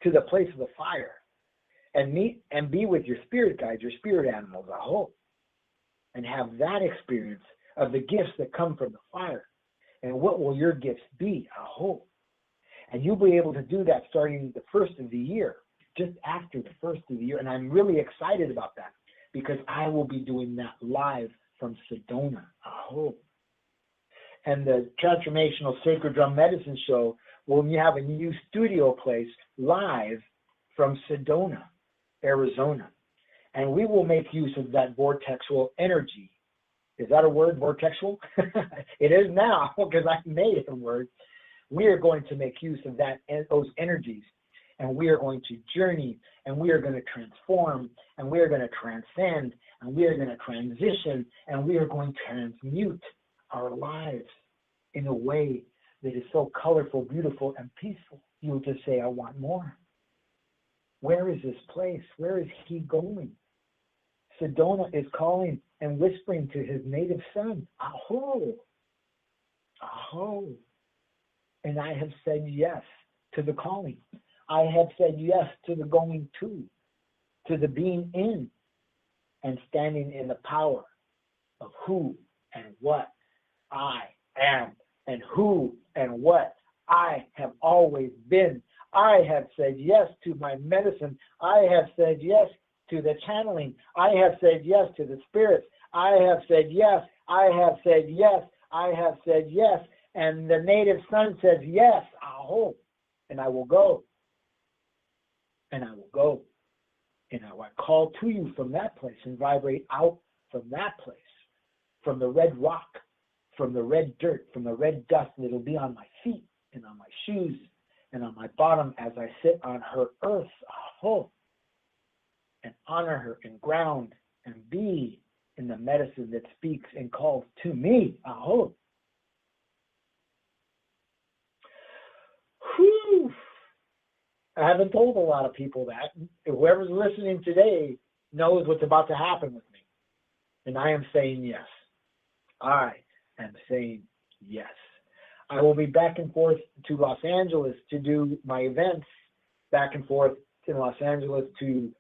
to the place of the fire, and meet and be with your spirit guides, your spirit animals, I hope, and have that experience of the gifts that come from the fire. And what will your gifts be, I hope. And you'll be able to do that starting the first of the year, just after the first of the year. And I'm really excited about that because I will be doing that live from Sedona, I hope. And the Transformational Sacred Drum Medicine Show will have a new studio place live from Sedona, Arizona. And we will make use of that vortexual energy. Is that a word, vortexual? It is now, because I made it a word. We are going to make use of those energies. And we are going to journey, and we are going to transform, and we are going to transcend, and we are going to transition, and we are going to transmute our lives in a way that is so colorful, beautiful, and peaceful. You'll just say, I want more. Where is this place? Where is he going? Sedona is calling and whispering to his native son, Aho, Aho. And I have said yes to the calling. I have said yes to the going to the being in, and standing in the power of who and what I am, and who and what I have always been. I have said yes to my medicine. I have said yes to the channeling. I have said yes to the spirits. I have said yes. I have said yes. I have said yes. And the native son says yes, Aho, and I will go. And I will go. And I will call to you from that place and vibrate out from that place, from the red rock, from the red dirt, from the red dust that'll be on my feet and on my shoes and on my bottom as I sit on her earth, Aho, and honor her and ground and be in the medicine that speaks and calls to me, Aho. Whew. I haven't told a lot of people that. Whoever's listening today knows what's about to happen with me. And I am saying yes. I am saying yes. I will be back and forth to Los Angeles to do my events, back and forth to Los Angeles to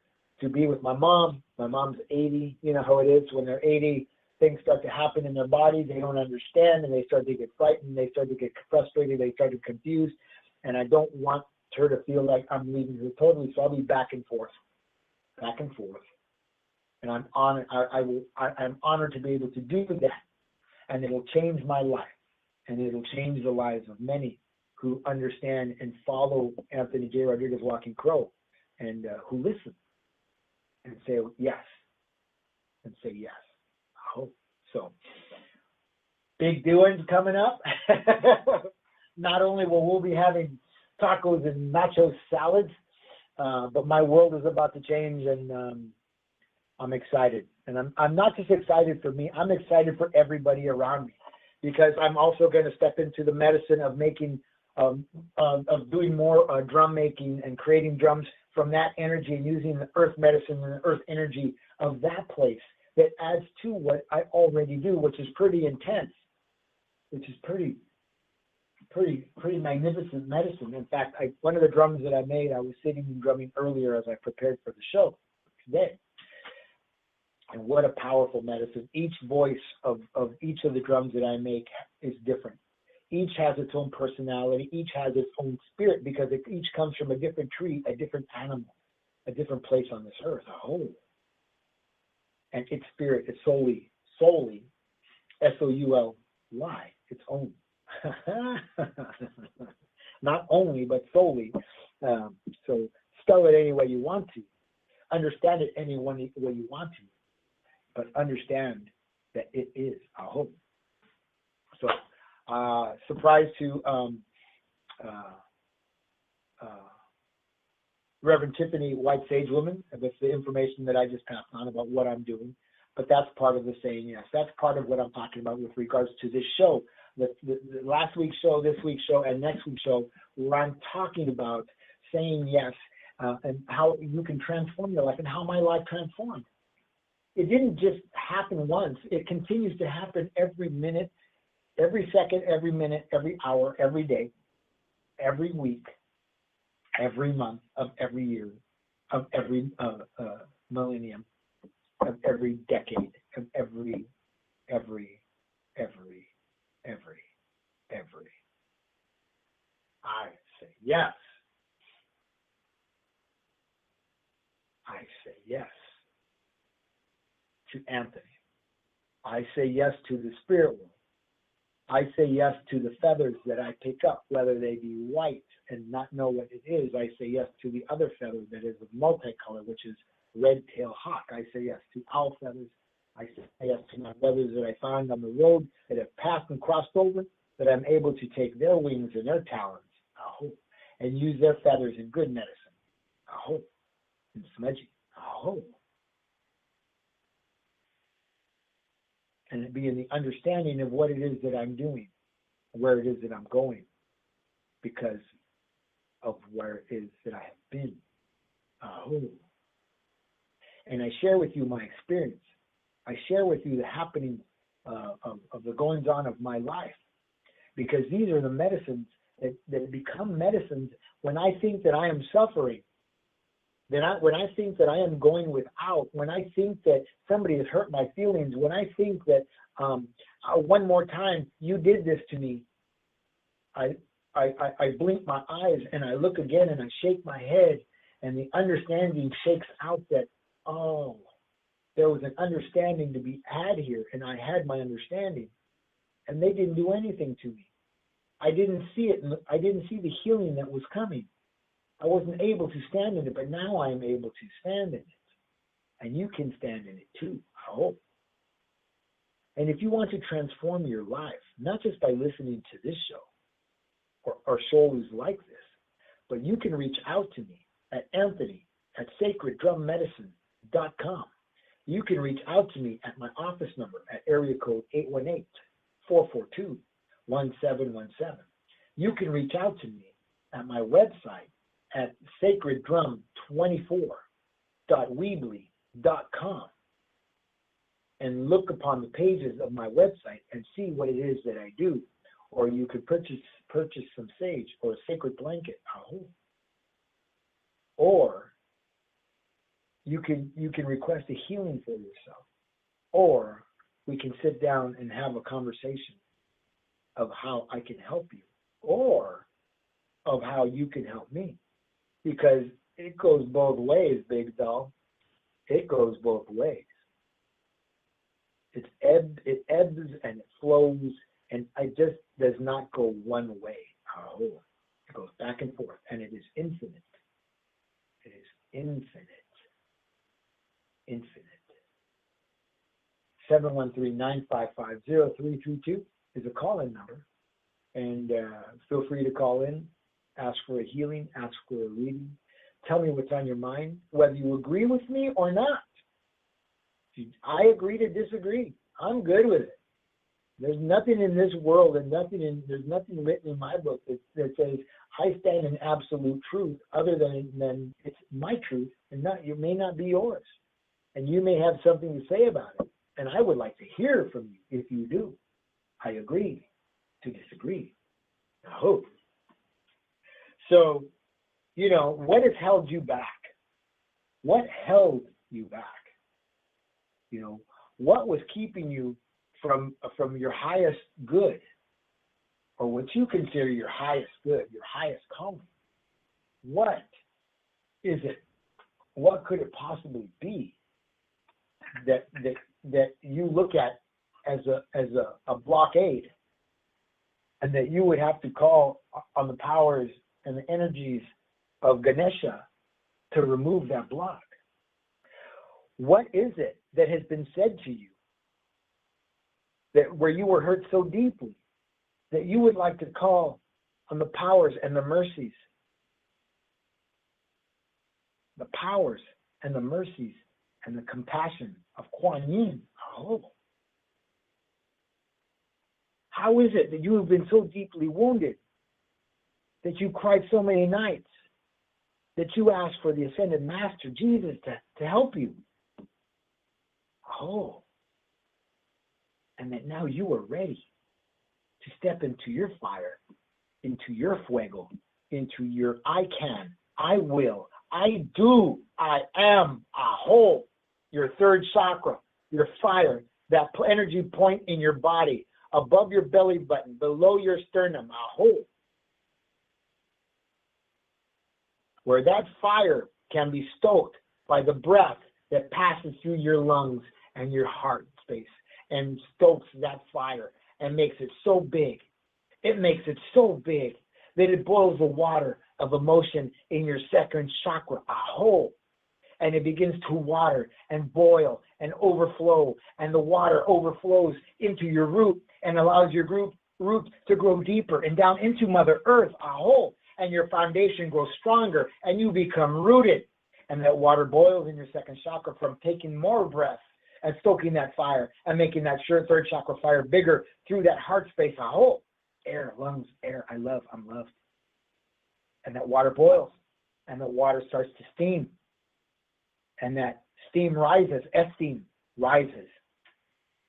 be with my mom. My mom's 80. You know how it is when they're 80, things start to happen in their body. They don't understand, and they start to get frightened. They start to get frustrated. They start to get confused. And I don't want her to feel like I'm leaving her totally. So I'll be back and forth. And I'm honored. I'm honored to be able to do that, and it'll change my life, and it'll change the lives of many who understand and follow Anthony J. Rodriguez Walking Crow, and who listen and say yes, and say yes. I hope so. Big doings coming up. Not only will we be having tacos and nacho salads, but my world is about to change, and I'm excited. And I'm not just excited for me, I'm excited for everybody around me, because I'm also going to step into the medicine of making, of doing more drum making and creating drums from that energy, and using the earth medicine and the earth energy of that place that adds to what I already do, which is pretty intense, which is pretty magnificent medicine. In fact, one of the drums that I made, I was sitting and drumming earlier as I prepared for the show today. And what a powerful medicine. Each voice of each of the drums that I make is different. Each has its own personality. Each has its own spirit, because each comes from a different tree, a different animal, a different place on this earth. Oh. And its spirit is solely, S-O-U-L-Y, its own. Not only, but solely. So spell it any way you want to. Understand it any way you want to. But understand that it is a hope. So, surprise to Reverend Tiffany White Sage Woman. That's the information that I just passed on about what I'm doing. But that's part of the saying yes. That's part of what I'm talking about with regards to this show. The last week's show, this week's show, and next week's show, where I'm talking about saying yes, and how you can transform your life, and how my life transformed. It didn't just happen once. It continues to happen every minute, every second, every minute, every hour, every day, every week, every month of every year, of every millennium, of every decade, of every. I say yes. I say yes to Anthony. I say yes to the spirit world. I say yes to the feathers that I pick up, whether they be white and not know what it is. I say yes to the other feather that is of multicolor, which is red-tailed hawk. I say yes to owl feathers. I say yes to my feathers that I found on the road that have passed and crossed over, that I'm able to take their wings and their talons, I hope, and use their feathers in good medicine, I hope, in smudging, I hope. And it be in the understanding of what it is that I'm doing, where it is that I'm going, because of where it is that I have been. Oh. And I share with you my experience. I share with you the happening of the goings-on of my life, because these are the medicines that become medicines when I think that I am suffering. When I think that I am going without, when I think that somebody has hurt my feelings, when I think that one more time you did this to me, I blink my eyes and I look again and I shake my head, and the understanding shakes out that, oh, there was an understanding to be had here, and I had my understanding, and they didn't do anything to me. I didn't see it, and I didn't see the healing that was coming. I wasn't able to stand in it, but now I am able to stand in it. And you can stand in it too, I hope. And if you want to transform your life, not just by listening to this show or shows like this, but you can reach out to me at Anthony@sacreddrummedicine.com. You can reach out to me at my office number at area code 818-442-1717. You can reach out to me at my website at sacreddrum24.weebly.com and look upon the pages of my website and see what it is that I do. Or you could purchase some sage or a sacred blanket, or you can request a healing for yourself, or we can sit down and have a conversation of how I can help you, or of how you can help me. because it goes both ways, big doll. It goes both ways. It ebbs and it flows, and it just does not go one way. Oh, it goes back and forth, and it is infinite. It is infinite. Infinite. 713-955-0332 is a call-in number, and feel free to call in, ask for a healing, ask for a reading. Tell me what's on your mind, whether you agree with me or not. I agree to disagree. I'm good with it. There's nothing in this world, and there's nothing written in my book that says I stand in absolute truth, other than it's my truth, and it may not be yours. And you may have something to say about it, and I would like to hear from you if you do. I agree to disagree. I hope. So, what has held you back? What held you back? What was keeping you from your highest good, or what you consider your highest good, your highest calling? What is it? What could it possibly be that you look at as a blockade, and that you would have to call on the powers and the energies of Ganesha to remove that block? What is it that has been said to you that where you were hurt so deeply that you would like to call on the powers and the mercies? The powers and the mercies and the compassion of Kuan Yin. Oh. How is it that you have been so deeply wounded that you cried so many nights, that you asked for the Ascended Master, Jesus, to help you? Oh. And that now you are ready to step into your fire, into your fuego, into your I can, I will, I do, I am, aho, your third chakra, your fire, that energy point in your body, above your belly button, below your sternum, aho, where that fire can be stoked by the breath that passes through your lungs and your heart space, and stokes that fire and makes it so big. It makes it so big that it boils the water of emotion in your second chakra, aho, and it begins to water and boil and overflow, and the water overflows into your root and allows your root to grow deeper and down into Mother Earth, aho, and your foundation grows stronger and you become rooted. And that water boils in your second chakra from taking more breath and stoking that fire and making that third chakra fire bigger through that heart space. Aho, air, lungs, air, I love, I'm loved. And that water boils, and the water starts to steam. And that steam rises, esteem rises.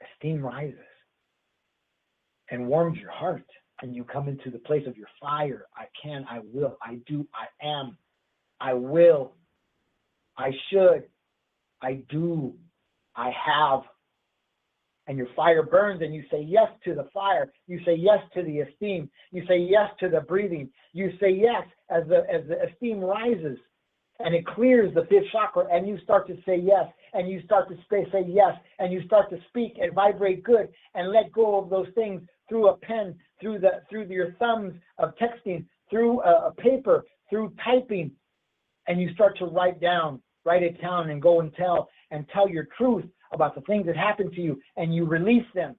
Esteem rises and warms your heart. And you come into the place of your fire. I can, I will, I do, I am, I will, I should, I do, I have. And your fire burns, and you say yes to the fire. You say yes to the esteem. You say yes to the breathing. You say yes as the esteem rises, and it clears the fifth chakra, and you start to say yes, and you start to say yes, and you start to speak and vibrate good, and let go of those things through a pen, through your thumbs of texting, through a paper, through typing, and you start to write it down, and go and tell your truth about the things that happened to you, and you release them.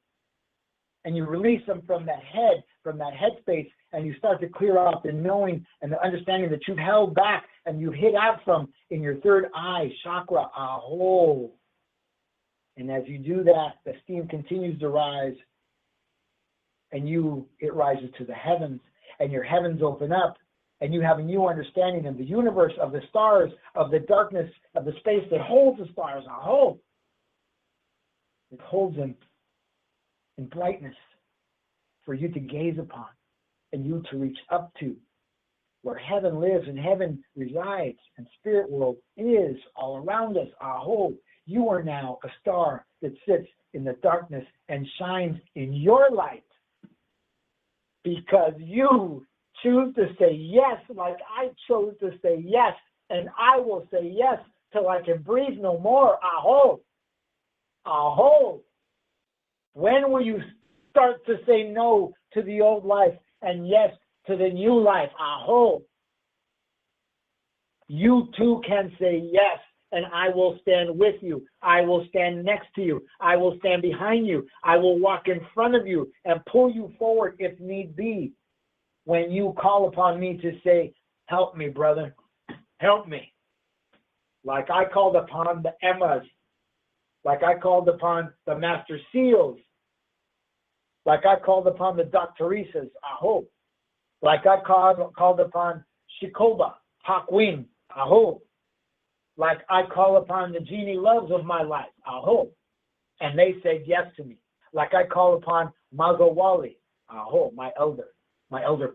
And you release them from that headspace, and you start to clear out the knowing and the understanding that you've held back and you've hid out from in your third eye chakra, aho. And as you do that, the steam continues to rise, and it rises to the heavens, and your heavens open up, and you have a new understanding of the universe, of the stars, of the darkness, of the space that holds the stars, aho. It holds them in brightness for you to gaze upon and you to reach up to, where heaven lives and heaven resides and spirit world is all around us. Aho, you are now a star that sits in the darkness and shines in your light, because you choose to say yes like I chose to say yes, and I will say yes till I can breathe no more. Aho. Aho. When will you start to say no to the old life and yes to the new life? Aho. You too can say yes, and I will stand with you. I will stand next to you. I will stand behind you. I will walk in front of you and pull you forward if need be. When you call upon me to say, help me, brother, help me. Like I called upon the Emmas, like I called upon the Master Seals, like I called upon the Doctorisas, Aho, like I called upon Shikoba, Hakwin, Aho, like I call upon the Genie Loves of my life, Aho, and they said yes to me. Like I call upon Mazawali, Aho, my elder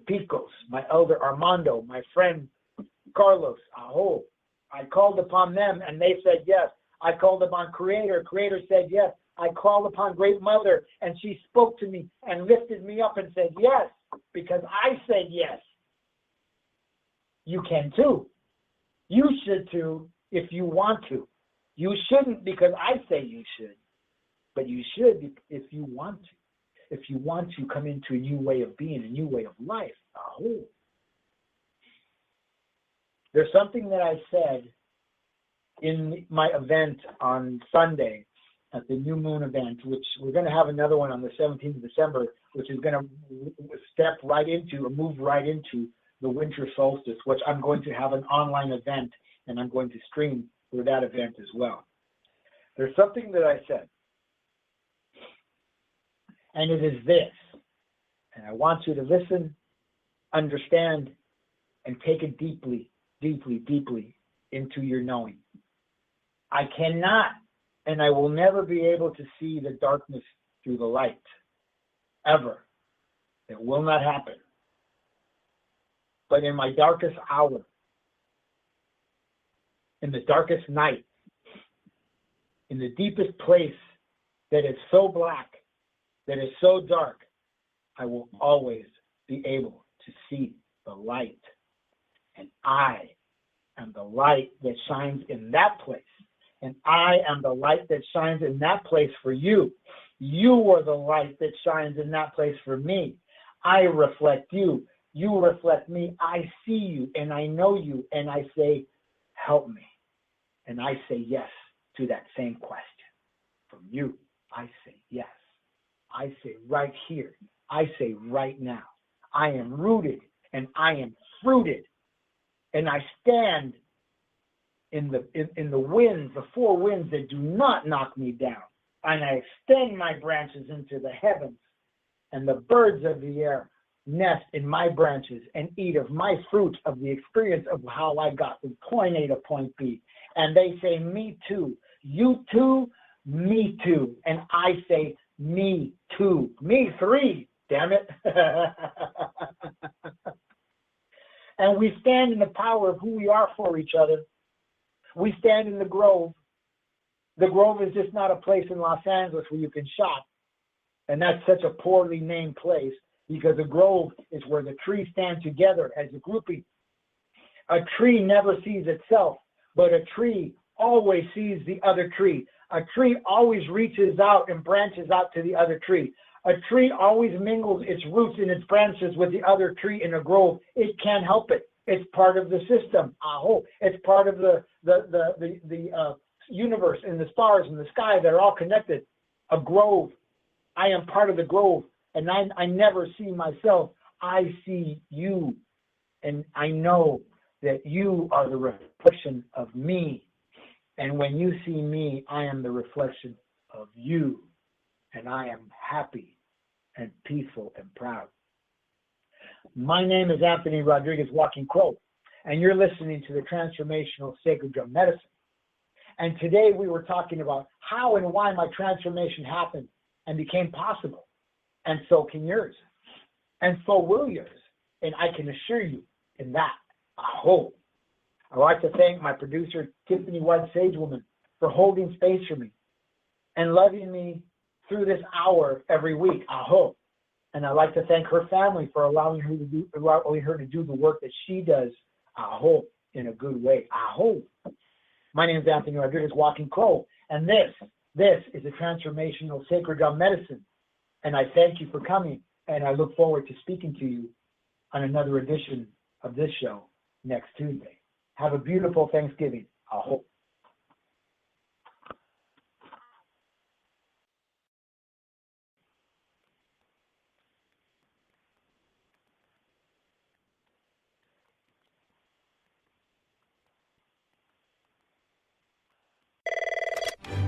Picos, my elder Armando, my friend Carlos, Aho. I called upon them and they said yes. I called upon Creator said yes. I called upon Great Mother and she spoke to me and lifted me up and said yes, because I said yes. You can too. You should too if you want to. You shouldn't because I say you should, but you should if you want to. If you want to come into a new way of being, a new way of life. Aho. There's something that I said in my event on Sunday at the New Moon event, which we're going to have another one on the 17th of December, which is going to step right into or move right into the winter solstice, which I'm going to have an online event and I'm going to stream for that event as well. There's something that I said, and it is this, and I want you to listen, understand, and take it deeply, deeply, deeply into your knowing. I cannot, and I will never be able to see the darkness through the light, ever. It will not happen. But in my darkest hour, in the darkest night, in the deepest place that is so black, that is so dark, I will always be able to see the light. And I am the light that shines in that place. And I am the light that shines in that place for you. You are the light that shines in that place for me. I reflect you. You reflect me. I see you and I know you. And I say, help me. And I say yes to that same question. From you, I say yes. I say right here. I say right now. I am rooted and I am fruited. And I stand in the winds, the four winds that do not knock me down. And I extend my branches into the heavens. And the birds of the air nest in my branches and eat of my fruit of the experience of how I got from point A to point B. And they say, me too. You too, me too. And I say, me too. Me three, damn it. And we stand in the power of who we are for each other. We stand in the Grove. The Grove is just not a place in Los Angeles where you can shop. And that's such a poorly named place because a grove is where the trees stand together as a grouping. A tree never sees itself, but a tree always sees the other tree. A tree always reaches out and branches out to the other tree. A tree always mingles its roots and its branches with the other tree in a grove. It can't help it. It's part of the system. Aho. It's part of the universe and the stars and the sky. They're all connected. A grove. I am part of the grove, and I never see myself. I see you, and I know that you are the reflection of me. And when you see me, I am the reflection of you, and I am happy and peaceful and proud. My name is Anthony Rodriguez Walking Crow, and you're listening to the Transformational Sacred Drum Medicine. And today we were talking about how and why my transformation happened and became possible. And so can yours. And so will yours. And I can assure you in that, I hope. I'd like to thank my producer, Tiffany White Sagewoman, for holding space for me and loving me through this hour every week. I hope. And I'd like to thank her family for allowing her to do the work that she does, I hope, in a good way. I hope. My name is Anthony Rodriguez, Walking Crow, and this is a transformational sacred drum medicine. And I thank you for coming, and I look forward to speaking to you on another edition of this show next Tuesday. Have a beautiful Thanksgiving, I hope.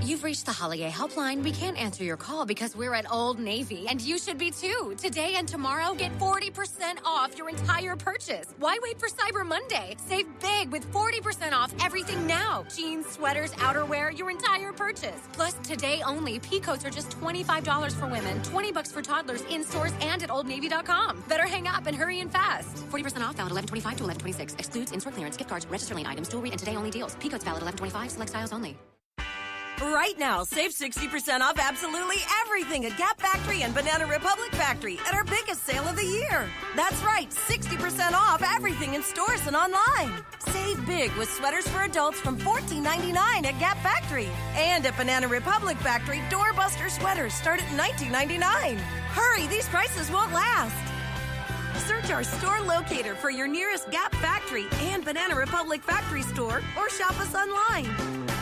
You've reached the Holiday Helpline. We can't answer your call because we're at Old Navy, and you should be too. Today and tomorrow, get 40% off your entire purchase. Why wait for Cyber Monday? Save big with 40% off everything now. Jeans, sweaters, outerwear, your entire purchase. Plus, today only, peacoats are just $25 for women, $20 for toddlers in stores and at oldnavy.com. Better hang up and hurry in fast. 40% off, valid 11/25 to 11/26. Excludes in-store clearance, gift cards, register lane items, jewelry, and today only deals. Peacoats valid 11/25, select styles only. Right now, save 60% off absolutely everything at Gap Factory and Banana Republic Factory at our biggest sale of the year. That's right, 60% off everything in stores and online. Save big with sweaters for adults from $14.99 at Gap Factory. And at Banana Republic Factory, doorbuster sweaters start at $19.99. Hurry, these prices won't last. Search our store locator for your nearest Gap Factory and Banana Republic Factory store or shop us online.